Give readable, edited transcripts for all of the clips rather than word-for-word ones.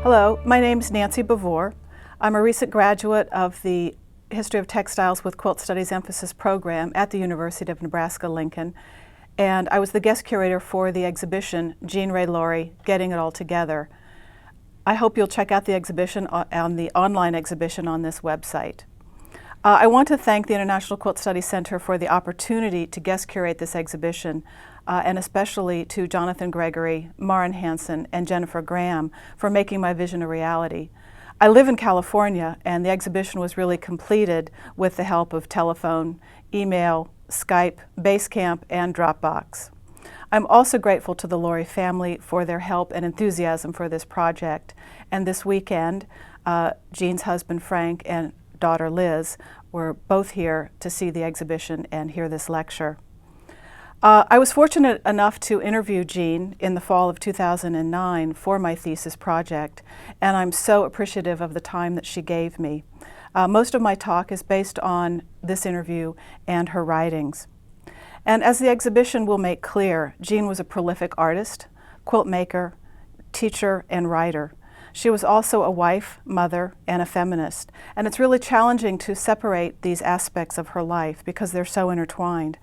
Hello, my name is Nancy Bavor. I'm a recent graduate of the History of Textiles with Quilt Studies Emphasis program at the University of Nebraska-Lincoln, and I was the guest curator for the exhibition Jean Ray Laury, Getting It All Together. I hope you'll check out the exhibition on the online exhibition on this website. I want to thank the International Quilt Studies Center for the opportunity to guest curate this exhibition, and especially to Jonathan Gregory, Maren Hansen, and Jennifer Graham for making my vision a reality. I live in California, and the exhibition was really completed with the help of telephone, email, Skype, Basecamp, and Dropbox. I'm also grateful to the Laury family for their help and enthusiasm for this project. And this weekend, Jean's husband Frank and daughter Liz were both here to see the exhibition and hear this lecture. I was fortunate enough to interview Jean in the fall of 2009 for my thesis project, and I'm so appreciative of the time that she gave me. Most of my talk is based on this interview and her writings. And as the exhibition will make clear, Jean was a prolific artist, quilt maker, teacher, and writer. She was also a wife, mother, and a feminist. And it's really challenging to separate these aspects of her life because they're so intertwined.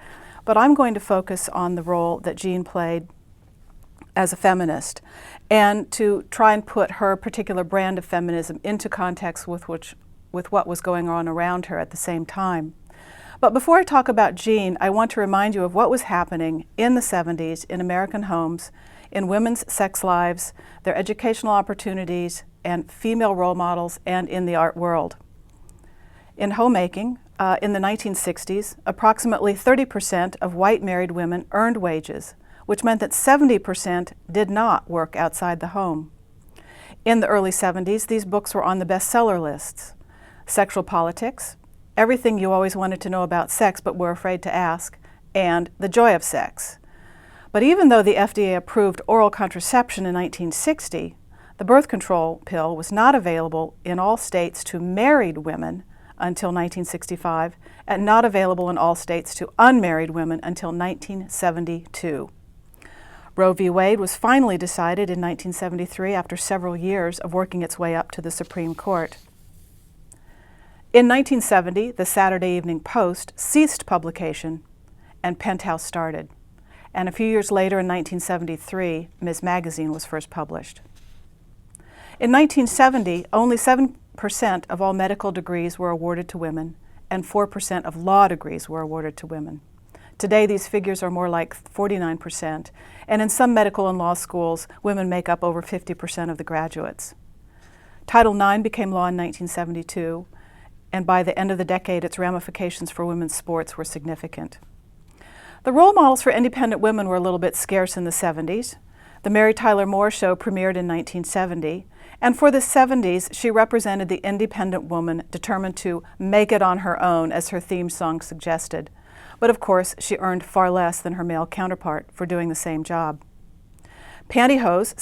But I'm going to focus on the role that Jean played as a feminist and to try and put her particular brand of feminism into context with what was going on around her at the same time. But before I talk about Jean, I want to remind you of what was happening in the 70s in American homes, in women's sex lives, their educational opportunities, and female role models, and in the art world. In homemaking, in the 1960s, approximately 30% of white married women earned wages, which meant that 70% did not work outside the home. In the early 70s, these books were on the bestseller lists. Sexual Politics, Everything You Always Wanted to Know About Sex But Were Afraid to Ask, and The Joy of Sex. But even though the FDA approved oral contraception in 1960, the birth control pill was not available in all states to married women until 1965, and not available in all states to unmarried women until 1972. Roe v. Wade was finally decided in 1973 after several years of working its way up to the Supreme Court. In 1970, the Saturday Evening Post ceased publication and Penthouse started. And a few years later, in 1973, Ms. Magazine was first published. In 1970, only 7% of all medical degrees were awarded to women, and 4% of law degrees were awarded to women. Today, these figures are more like 49%, and in some medical and law schools, women make up over 50% of the graduates. Title IX became law in 1972, and by the end of the decade, its ramifications for women's sports were significant. The role models for independent women were a little bit scarce in the 70s. The Mary Tyler Moore Show premiered in 1970, and for the 70s, she represented the independent woman determined to make it on her own, as her theme song suggested. But of course, she earned far less than her male counterpart for doing the same job. Pantyhose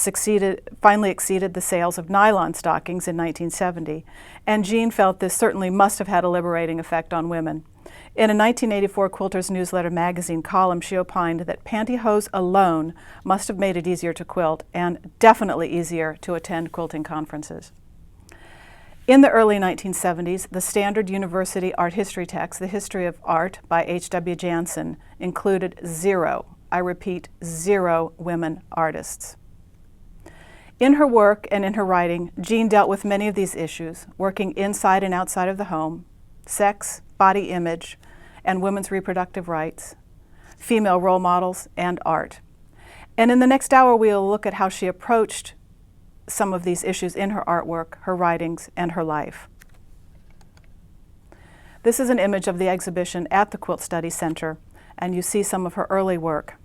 finally exceeded the sales of nylon stockings in 1970, and Jean felt this certainly must have had a liberating effect on women. In a 1984 Quilter's Newsletter magazine column, she opined that pantyhose alone must have made it easier to quilt and definitely easier to attend quilting conferences. In the early 1970s, the standard university art history text, The History of Art by H.W. Jansen, included zero, I repeat, zero women artists. In her work and in her writing, Jean dealt with many of these issues, working inside and outside of the home, sex, body image, and women's reproductive rights, female role models, and art. And in the next hour, we'll look at how she approached some of these issues in her artwork, her writings, and her life. This is an image of the exhibition at the Quilt Studies Center, and you see some of her early work.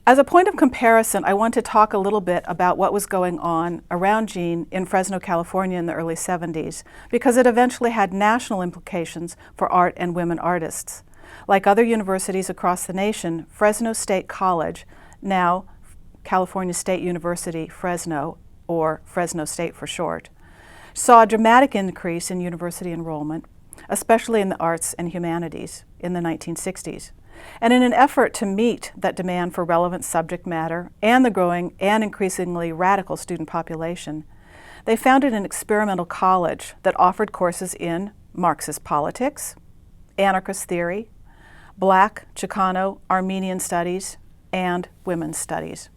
As a point of comparison, I want to talk a little bit about what was going on around Jean in Fresno, California in the early 70s, because it eventually had national implications for art and women artists. Like other universities across the nation, Fresno State College, now California State University, Fresno, or Fresno State for short, saw a dramatic increase in university enrollment, especially in the arts and humanities in the 1960s. And in an effort to meet that demand for relevant subject matter and the growing and increasingly radical student population, they founded an experimental college that offered courses in Marxist politics, anarchist theory, Black, Chicano, Armenian studies, and women's studies.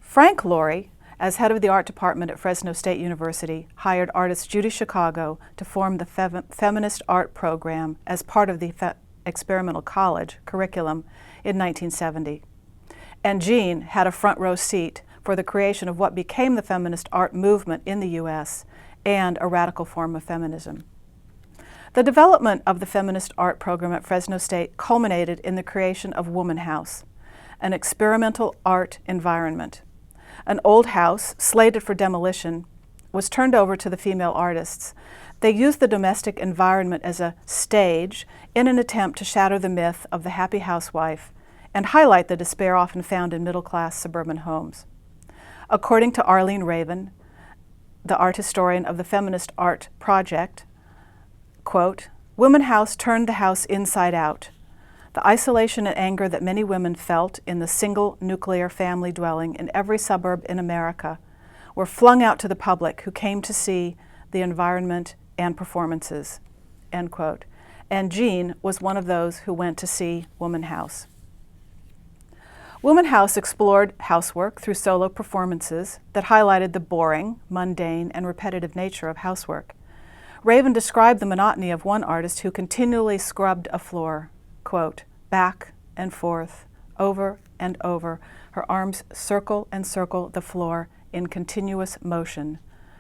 Frank Laury, as head of the art department at Fresno State University, hired artist Judy Chicago to form the feminist art program as part of the experimental college curriculum in 1970. And Jean had a front row seat for the creation of what became the feminist art movement in the U.S. and a radical form of feminism. The development of the feminist art program at Fresno State culminated in the creation of Woman House, an experimental art environment. An old house, slated for demolition, was turned over to the female artists. They used the domestic environment as a stage in an attempt to shatter the myth of the happy housewife and highlight the despair often found in middle-class suburban homes. According to Arlene Raven, the art historian of the Feminist Art Project, quote, "Woman House turned the house inside out. The isolation and anger that many women felt in the single nuclear family dwelling in every suburb in America were flung out to the public who came to see the environment and performances," end quote. And Jean was one of those who went to see Woman House. Woman House explored housework through solo performances that highlighted the boring, mundane, and repetitive nature of housework. Raven described the monotony of one artist who continually scrubbed a floor, quote, "back and forth, over and over, her arms circle and circle the floor in continuous motion,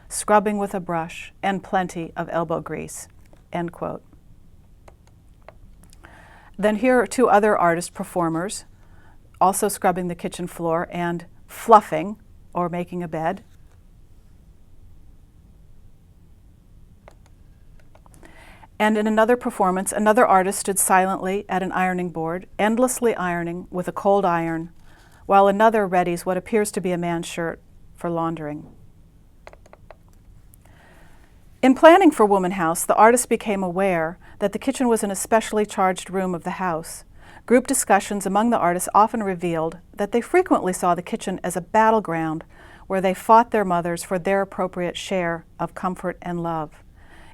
scrubbing with a brush and plenty of elbow grease," end quote. Then here are two other artist performers also scrubbing the kitchen floor and fluffing or making a bed. And in another performance, another artist stood silently at an ironing board, endlessly ironing with a cold iron, while another readies what appears to be a man's shirt for laundering. In planning for Woman House, the artist became aware that the kitchen was an especially charged room of the house. Group discussions among the artists often revealed that they frequently saw the kitchen as a battleground where they fought their mothers for their appropriate share of comfort and love.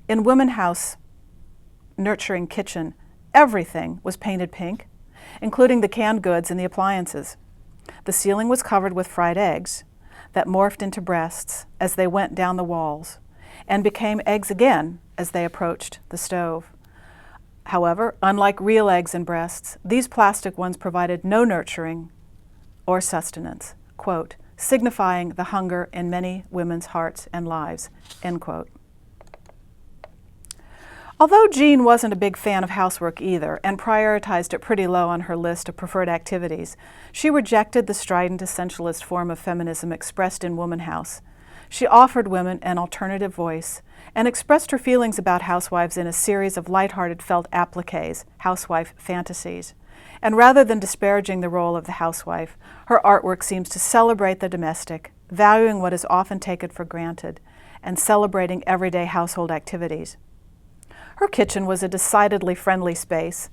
In Woman House, nurturing kitchen, everything was painted pink, including the canned goods and the appliances. The ceiling was covered with fried eggs that morphed into breasts as they went down the walls and became eggs again as they approached the stove. However, unlike real eggs and breasts, these plastic ones provided no nurturing or sustenance, quote, signifying the hunger in many women's hearts and lives, end quote. Although Jean wasn't a big fan of housework either and prioritized it pretty low on her list of preferred activities, she rejected the strident essentialist form of feminism expressed in Woman House. She offered women an alternative voice and expressed her feelings about housewives in a series of lighthearted felt appliques, housewife fantasies. And rather than disparaging the role of the housewife, her artwork seems to celebrate the domestic, valuing what is often taken for granted, and celebrating everyday household activities. Her kitchen was a decidedly friendly space,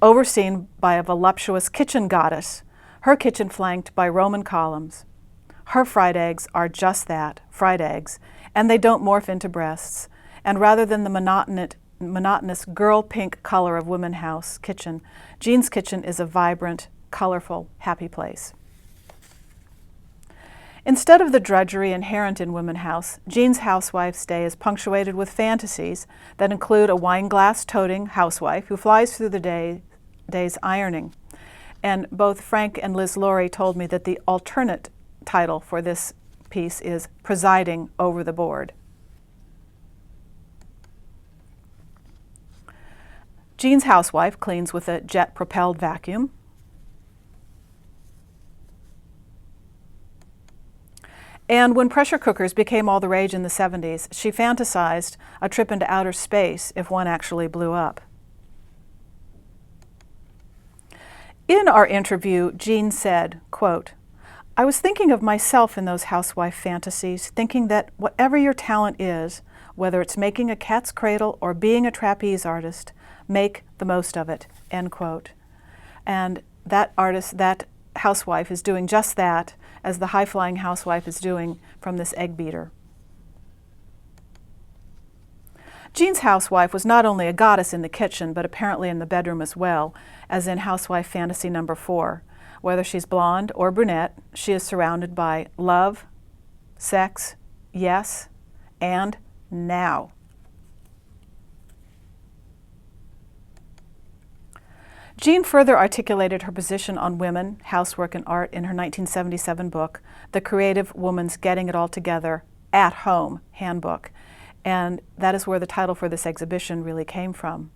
overseen by a voluptuous kitchen goddess, her kitchen flanked by Roman columns. Her fried eggs are just that, fried eggs, and they don't morph into breasts. And rather than the monotonous girl pink color of Woman House kitchen, Jean's kitchen is a vibrant, colorful, happy place. Instead of the drudgery inherent in Woman House, Jean's housewife's day is punctuated with fantasies that include a wine-glass-toting housewife who flies through the days ironing. And both Frank and Liz Laury told me that the alternate title for this piece is Presiding Over the Board. Jean's housewife cleans with a jet-propelled vacuum. And when pressure cookers became all the rage in the 70s, she fantasized a trip into outer space if one actually blew up. In our interview, Jean said, quote, "I was thinking of myself in those housewife fantasies, thinking that whatever your talent is, whether it's making a cat's cradle or being a trapeze artist, make the most of it," end quote. And that artist, that housewife, is doing just that, as the high-flying housewife is doing from this egg beater. Jean's housewife was not only a goddess in the kitchen, but apparently in the bedroom as well, as in Housewife Fantasy number 4. Whether she's blonde or brunette, she is surrounded by love, sex, yes, and now. Jean further articulated her position on women, housework, and art in her 1977 book, The Creative Woman's Getting It All Together at Home Handbook, and that is where the title for this exhibition really came from.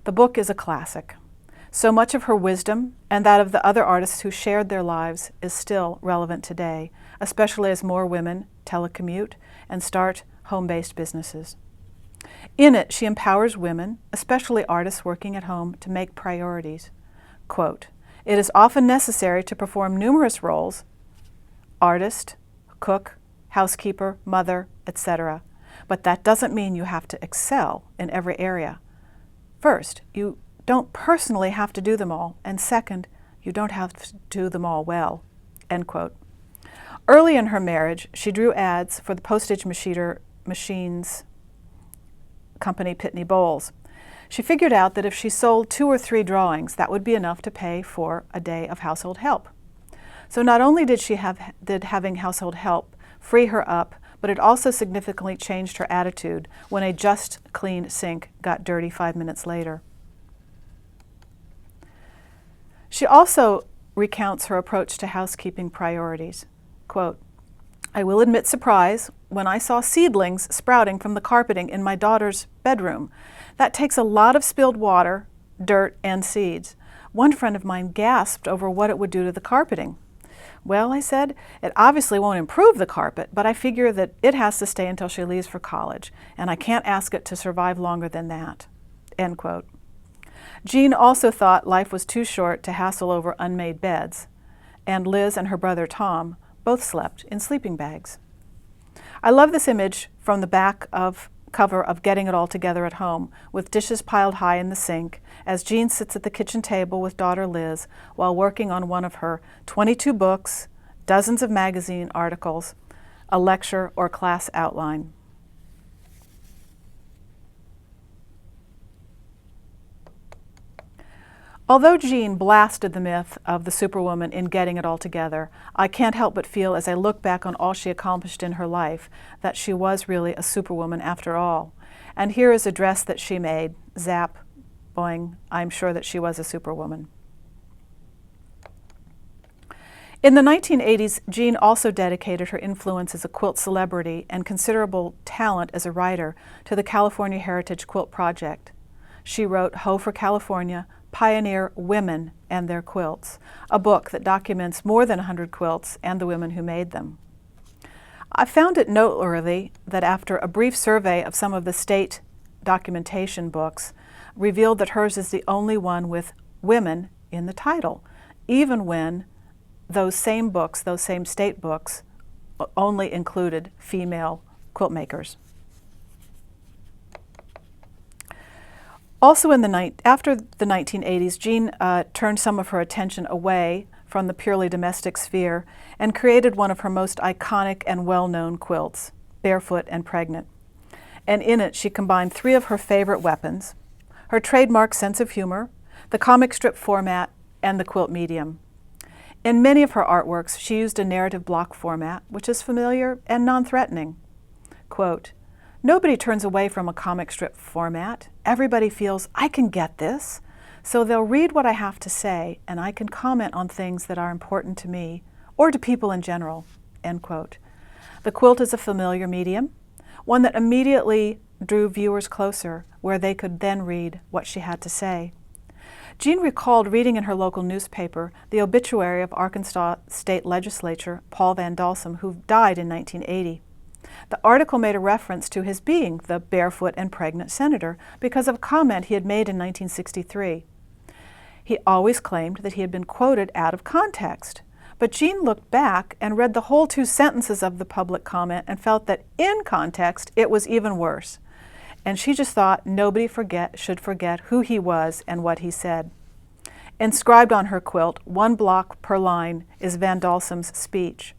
The book is a classic. So much of her wisdom, and that of the other artists who shared their lives, is still relevant today, especially as more women telecommute and start home-based businesses. In it, she empowers women, especially artists working at home, to make priorities. Quote, "It is often necessary to perform numerous roles, artist, cook, housekeeper, mother, etc., but that doesn't mean you have to excel in every area. First, you don't personally have to do them all, and second, you don't have to do them all well." End quote. Early in her marriage, she drew ads for the postage machines company Pitney Bowles. She figured out that if she sold 2 or 3 drawings, that would be enough to pay for a day of household help. So not only did having household help free her up, but it also significantly changed her attitude when a just clean sink got dirty 5 minutes later. She also recounts her approach to housekeeping priorities. Quote, "I will admit surprise when I saw seedlings sprouting from the carpeting in my daughter's bedroom. That takes a lot of spilled water, dirt, and seeds. One friend of mine gasped over what it would do to the carpeting. Well, I said, it obviously won't improve the carpet, but I figure that it has to stay until she leaves for college, and I can't ask it to survive longer than that." End quote. Jean also thought life was too short to hassle over unmade beds, and Liz and her brother Tom both slept in sleeping bags. I love this image from the back cover of Getting It All Together at Home, with dishes piled high in the sink, as Jean sits at the kitchen table with daughter Liz while working on one of her 22 books, dozens of magazine articles, a lecture or class outline. Although Jean blasted the myth of the superwoman in Getting It All Together, I can't help but feel as I look back on all she accomplished in her life that she was really a superwoman after all. And here is a dress that she made. Zap, boing, I'm sure that she was a superwoman. In the 1980s, Jean also dedicated her influence as a quilt celebrity and considerable talent as a writer to the California Heritage Quilt Project. She wrote Hoe for California, Pioneer Women and Their Quilts, a book that documents more than 100 quilts and the women who made them. I found it noteworthy that after a brief survey of some of the state documentation books revealed that hers is the only one with women in the title, even when those same books, those same state books, only included female quilt makers. Also after the 1980s, Jean turned some of her attention away from the purely domestic sphere and created one of her most iconic and well-known quilts, Barefoot and Pregnant. And in it, she combined 3 of her favorite weapons, her trademark sense of humor, the comic strip format, and the quilt medium. In many of her artworks, she used a narrative block format, which is familiar and non-threatening. Quote, "Nobody turns away from a comic strip format. Everybody feels, I can get this. So they'll read what I have to say, and I can comment on things that are important to me, or to people in general." End quote. The quilt is a familiar medium, one that immediately drew viewers closer, where they could then read what she had to say. Jean recalled reading in her local newspaper the obituary of Arkansas State Legislature Paul Vandal, who died in 1980. The article made a reference to his being the barefoot and pregnant senator because of a comment he had made in 1963. He always claimed that he had been quoted out of context, but Jean looked back and read the whole 2 sentences of the public comment and felt that in context it was even worse. And she just thought nobody should forget who he was and what he said. Inscribed on her quilt, 1 block per line, is Vandalson's speech.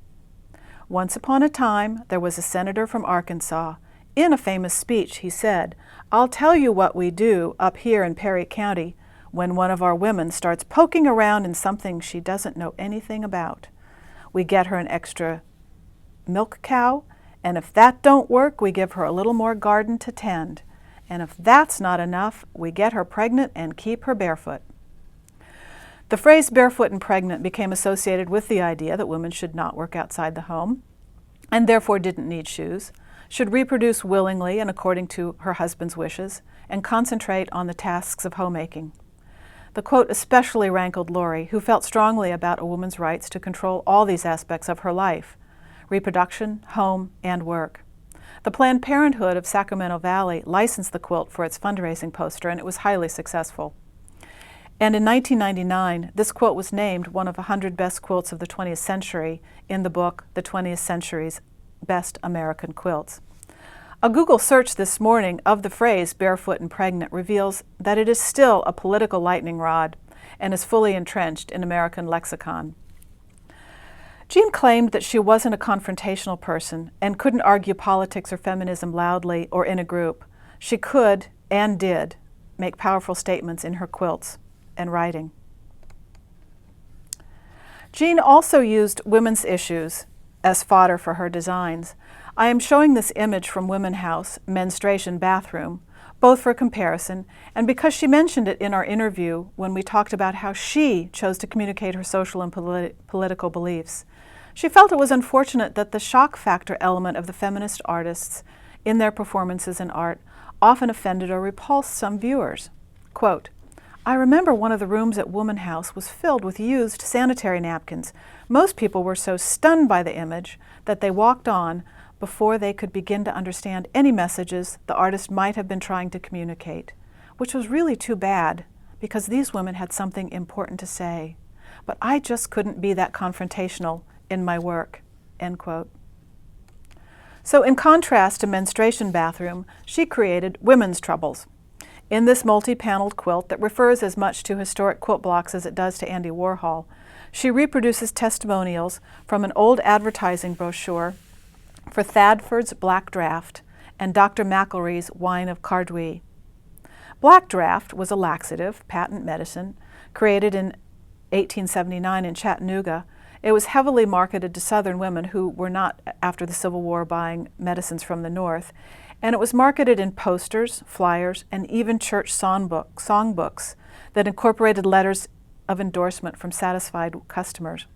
Once upon a time, there was a senator from Arkansas. In a famous speech, he said, "I'll tell you what we do up here in Perry County when one of our women starts poking around in something she doesn't know anything about. We get her an extra milk cow, and if that don't work, we give her a little more garden to tend. And if that's not enough, we get her pregnant and keep her barefoot." The phrase barefoot and pregnant became associated with the idea that women should not work outside the home, and therefore didn't need shoes, should reproduce willingly and according to her husband's wishes, and concentrate on the tasks of homemaking. The quote especially rankled Laury, who felt strongly about a woman's rights to control all these aspects of her life: reproduction, home, and work. The Planned Parenthood of Sacramento Valley licensed the quilt for its fundraising poster, and it was highly successful. And in 1999, this quilt was named one of 100 best quilts of the 20th century in the book, The 20th Century's Best American Quilts. A Google search this morning of the phrase barefoot and pregnant reveals that it is still a political lightning rod and is fully entrenched in American lexicon. Jean claimed that she wasn't a confrontational person and couldn't argue politics or feminism loudly or in a group. She could, and did, make powerful statements in her quilts and writing. Jean also used women's issues as fodder for her designs. I am showing this image from Women House, menstruation bathroom, both for comparison and because she mentioned it in our interview when we talked about how she chose to communicate her social and political beliefs. She felt it was unfortunate that the shock factor element of the feminist artists in their performances and art often offended or repulsed some viewers. Quote, "I remember one of the rooms at Woman House was filled with used sanitary napkins. Most people were so stunned by the image that they walked on before they could begin to understand any messages the artist might have been trying to communicate, which was really too bad because these women had something important to say. But I just couldn't be that confrontational in my work." End quote. So in contrast to menstruation bathroom, she created women's troubles. In this multi-paneled quilt that refers as much to historic quilt blocks as it does to Andy Warhol, she reproduces testimonials from an old advertising brochure for Thadford's Black Draught and Dr. McElrea's Wine of Cardui. Black Draught was a laxative, patent medicine, created in 1879 in Chattanooga. It was heavily marketed to Southern women who were not, after the Civil War, buying medicines from the North, and it was marketed in posters, flyers, and even church songbooks that incorporated letters of endorsement from satisfied customers.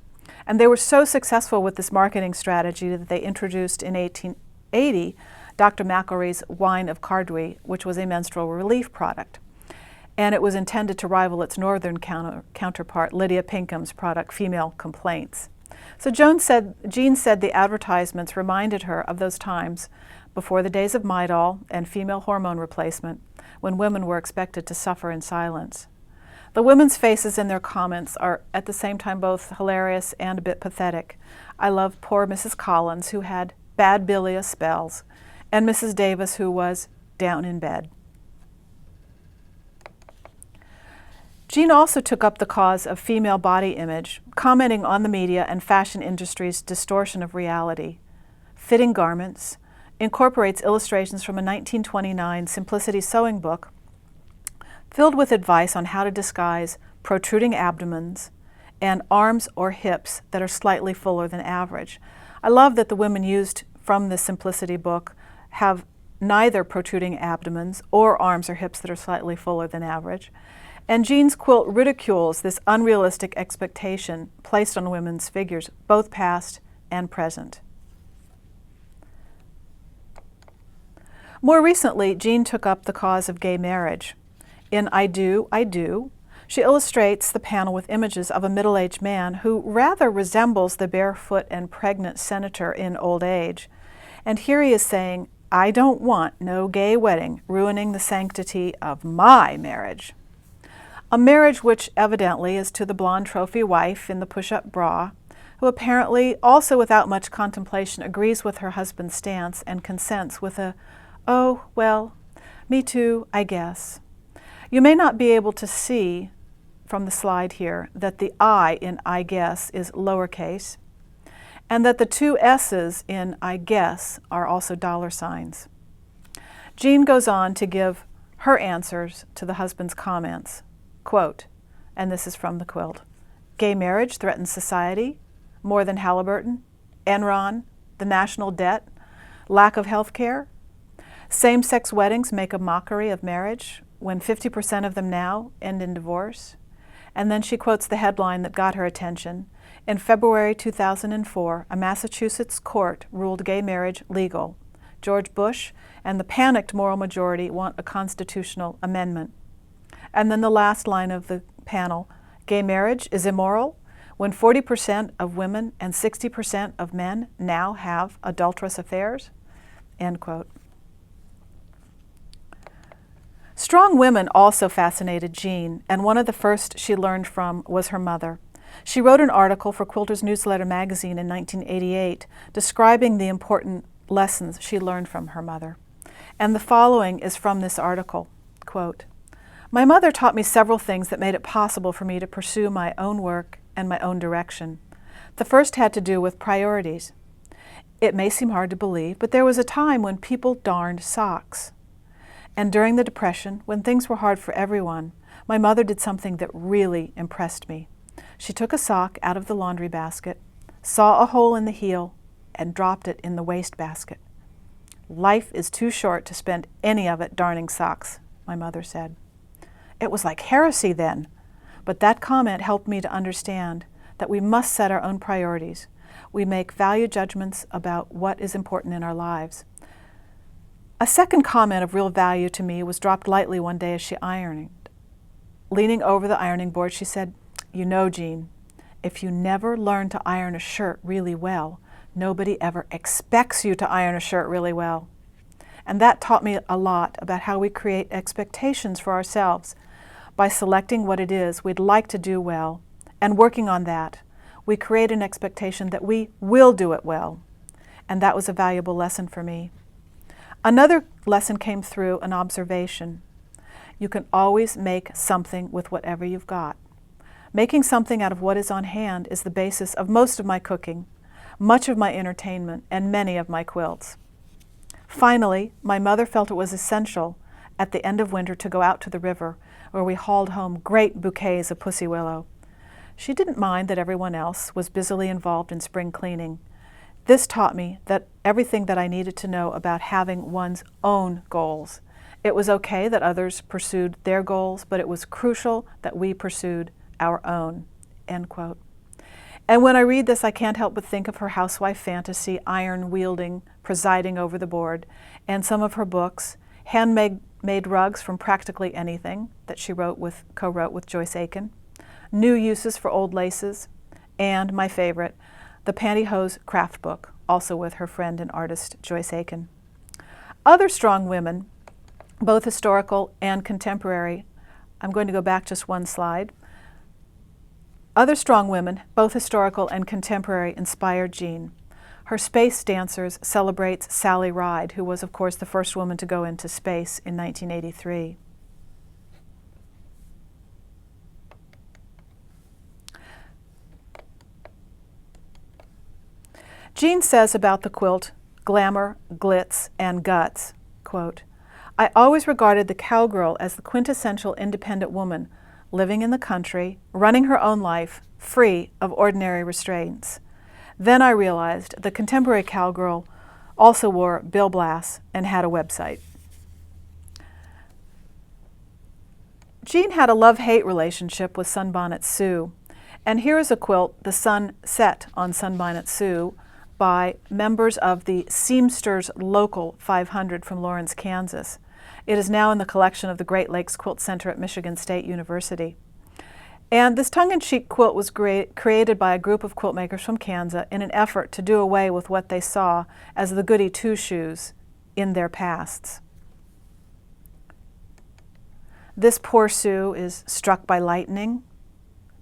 And they were so successful with this marketing strategy that they introduced in 1880 Dr. McElrea's Wine of Cardui, which was a menstrual relief product. And it was intended to rival its northern counterpart, Lydia Pinkham's product, Female Complaints. So Jean said the advertisements reminded her of those times before the days of Midol and female hormone replacement, when women were expected to suffer in silence. The women's faces in their comments are at the same time both hilarious and a bit pathetic. I love poor Mrs. Collins, who had bad bilious spells, and Mrs. Davis, who was down in bed. Jean also took up the cause of female body image, commenting on the media and fashion industry's distortion of reality. Fitting Garments incorporates illustrations from a 1929 Simplicity sewing book filled with advice on how to disguise protruding abdomens and arms or hips that are slightly fuller than average. I love that the women used from the Simplicity book have neither protruding abdomens or arms or hips that are slightly fuller than average. And Jean's quilt ridicules this unrealistic expectation placed on women's figures, both past and present. More recently, Jean took up the cause of gay marriage. In I Do, I Do, she illustrates the panel with images of a middle-aged man who rather resembles the barefoot and pregnant senator in old age. And here he is saying, "I don't want no gay wedding ruining the sanctity of my marriage." A marriage which evidently is to the blonde trophy wife in the push-up bra, who apparently, also without much contemplation, agrees with her husband's stance and consents with a, "Oh, well, me too, I guess." You may not be able to see from the slide here that the I in I guess is lowercase, and that the two S's in I guess are also dollar signs. Jean goes on to give her answers to the husband's comments. Quote, and this is from the Quilt, "Gay marriage threatens society more than Halliburton, Enron, the national debt, lack of health care. Same-sex weddings make a mockery of marriage when 50% of them now end in divorce." And then she quotes the headline that got her attention. In February 2004, a Massachusetts court ruled gay marriage legal. George Bush and the panicked moral majority want a constitutional amendment. And then the last line of the panel, "Gay marriage is immoral when 40% of women and 60% of men now have adulterous affairs?" End quote. Strong women also fascinated Jean, and one of the first she learned from was her mother. She wrote an article for Quilter's Newsletter magazine in 1988 describing the important lessons she learned from her mother. And the following is from this article. Quote, "My mother taught me several things that made it possible for me to pursue my own work and my own direction. The first had to do with priorities. It may seem hard to believe, but there was a time when people darned socks. And during the Depression, when things were hard for everyone, my mother did something that really impressed me. She took a sock out of the laundry basket, saw a hole in the heel, and dropped it in the wastebasket. Life is too short to spend any of it darning socks," my mother said. It was like heresy then, but that comment helped me to understand that we must set our own priorities. We make value judgments about what is important in our lives. A second comment of real value to me was dropped lightly one day as she ironed. Leaning over the ironing board, she said, "You know, Jean, if you never learn to iron a shirt really well, nobody ever expects you to iron a shirt really well." And that taught me a lot about how we create expectations for ourselves. By selecting what it is we'd like to do well and working on that, we create an expectation that we will do it well. And that was a valuable lesson for me. Another lesson came through an observation. You can always make something with whatever you've got. Making something out of what is on hand is the basis of most of my cooking, much of my entertainment, and many of my quilts. Finally, my mother felt it was essential at the end of winter to go out to the river, where we hauled home great bouquets of pussy willow. She didn't mind that everyone else was busily involved in spring cleaning. This taught me that everything that I needed to know about having one's own goals. It was okay that others pursued their goals, but it was crucial that we pursued our own." End quote. And when I read this, I can't help but think of her housewife fantasy, iron-wielding, presiding over the board, and some of her books, handmade rugs from practically anything that she co-wrote with Joyce Aiken, new uses for old laces, and my favorite, the Pantyhose Craft Book, also with her friend and artist Joyce Aiken. Other strong women, both historical and contemporary, I'm going to go back just one slide. Other strong women, both historical and contemporary, inspired Jean. Her Space Dancers celebrates Sally Ride, who was, of course, the first woman to go into space in 1983. Jean says about the quilt, glamour, glitz, and guts, quote, "I always regarded the cowgirl as the quintessential independent woman, living in the country, running her own life, free of ordinary restraints. Then I realized the contemporary cowgirl also wore Bill Blass and had a website." Jean had a love-hate relationship with Sunbonnet Sue, and here is a quilt, the sun set on Sunbonnet Sue, by members of the Seamsters Local 500 from Lawrence, Kansas. It is now in the collection of the Great Lakes Quilt Center at Michigan State University. And this tongue-in-cheek quilt was created by a group of quilt makers from Kansas in an effort to do away with what they saw as the goody two-shoes in their pasts. This poor Sue is struck by lightning,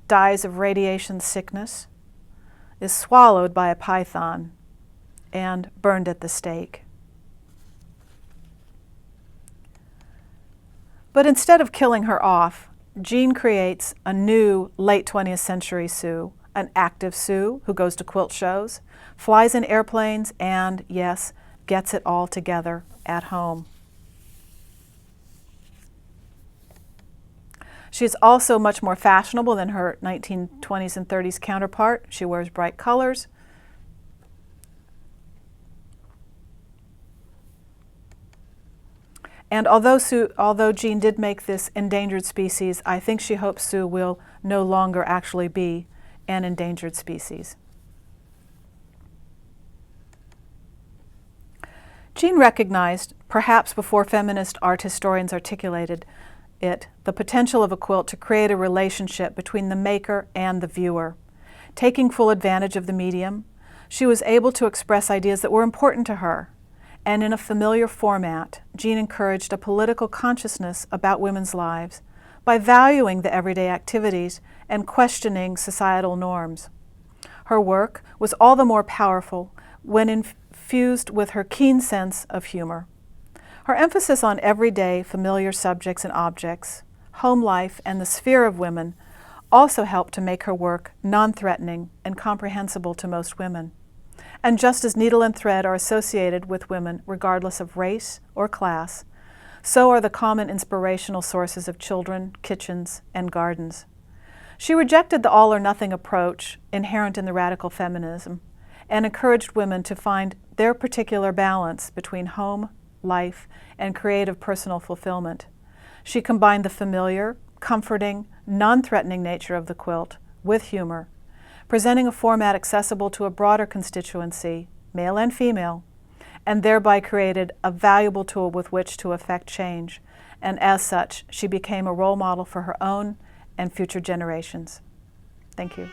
dies of radiation sickness, is swallowed by a python, and burned at the stake. But instead of killing her off, Jean creates a new late 20th century Sue, an active Sue who goes to quilt shows, flies in airplanes, and, yes, gets it all together at home. She is also much more fashionable than her 1920s and 30s counterpart. She wears bright colors. And although Jean did make this endangered species, I think she hopes Sue will no longer actually be an endangered species. Jean recognized, perhaps before feminist art historians articulated it, the potential of a quilt to create a relationship between the maker and the viewer. Taking full advantage of the medium, she was able to express ideas that were important to her. And in a familiar format, Jean encouraged a political consciousness about women's lives by valuing the everyday activities and questioning societal norms. Her work was all the more powerful when infused with her keen sense of humor. Her emphasis on everyday, familiar subjects and objects, home life, and the sphere of women also helped to make her work non-threatening and comprehensible to most women. And just as needle and thread are associated with women regardless of race or class, so are the common inspirational sources of children, kitchens, and gardens. She rejected the all-or-nothing approach inherent in the radical feminism and encouraged women to find their particular balance between home, life, and creative personal fulfillment. She combined the familiar, comforting, non-threatening nature of the quilt with humor, presenting a format accessible to a broader constituency, male and female, and thereby created a valuable tool with which to effect change. And as such, she became a role model for her own and future generations. Thank you.